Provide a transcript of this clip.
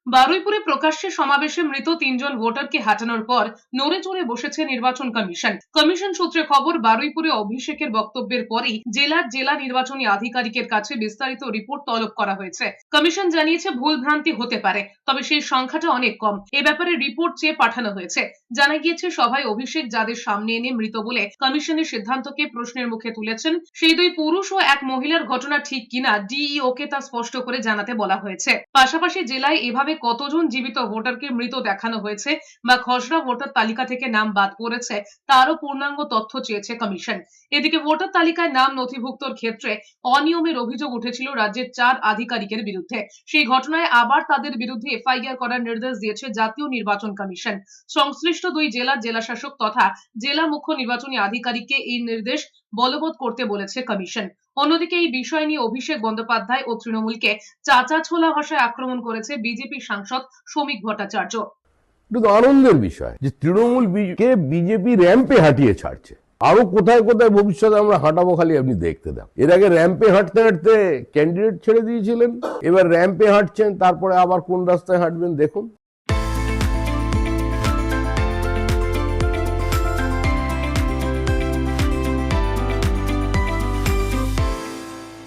বারুইপুরে প্রকাশ্যে সমাবেশে মৃত 3 জন ভোটারকে হাঁটানোর পর নড়ে চড়ে বসেছে নির্বাচন কমিশন সূত্রে খবর, বারুইপুরে অভিষেকের বক্তব্যের পরেই জেলা নির্বাচনী আধিকারিকের কাছে বিস্তারিত রিপোর্ট তলব করা হয়েছে। কমিশন জানিয়েছে ভুল ভ্রান্তি হতে পারে, তবে সেই সংখ্যাটা অনেক কম। এ ব্যাপারে রিপোর্ট চেয়ে পাঠানো হয়েছে। জানা গিয়েছে, সভায় অভিষেক যাদের সামনে এনে মৃত বলে কমিশনের সিদ্ধান্তকে প্রশ্নের মুখে তুলেছেন সেই 2 পুরুষ ও 1 মহিলার ঘটনা ঠিক কিনা ডিইওকে তা স্পষ্ট করে জানাতে বলা হয়েছে। পাশাপাশি জেলায় এভাবে কতজন জীবিত ভোটারকে মৃত দেখানো হয়েছে বা খসড়া ভোটার তালিকা থেকে নাম বাদ পড়েছে তারও পূর্ণাঙ্গ তথ্য চেয়েছে কমিশন। এদিকে ভোটার তালিকায় নাম নথিভুক্তর ক্ষেত্রে অনিয়মের অভিযোগ উঠেছিল রাজ্যের 4 আধিকারিকের বিরুদ্ধে। সেই ঘটনায় আবার তাদের বিরুদ্ধে এফআইআর করার নির্দেশ দিয়েছে জাতীয় নির্বাচন কমিশন। সংশ্লিষ্ট 2 জেলার জেলাশাসক তথা জেলা মুখ্য নির্বাচনী আধিকারিককে এই নির্দেশ বলবৎ করতে বলেছে কমিশন। অন্যদিকে এই বিষয় নিয়ে অভিষেক বন্দ্যোপাধ্যায় ও তৃণমূলকে চাচা ছোলা ভাষায় আক্রমণ করেছে বিজেপি সাংসদ শ্রমিক ভট্টাচার্য। এটা তো আনন্দের বিষয় যে তৃণমূল কে বিজেপি র্যাম্পে হাঁটিয়ে ছাড়ছে। আরো কোথায় কোথায় ভবিষ্যতে আমরা হাঁটাবো খালি আপনি দেখতে দেন। এর আগে র্যাম্পে হাঁটতে হাঁটতে ক্যান্ডিডেট ছেড়ে দিয়েছিলেন, এবার র্যাম্পে হাঁটছেন, তারপরে আবার কোন রাস্তায় হাঁটবেন দেখুন।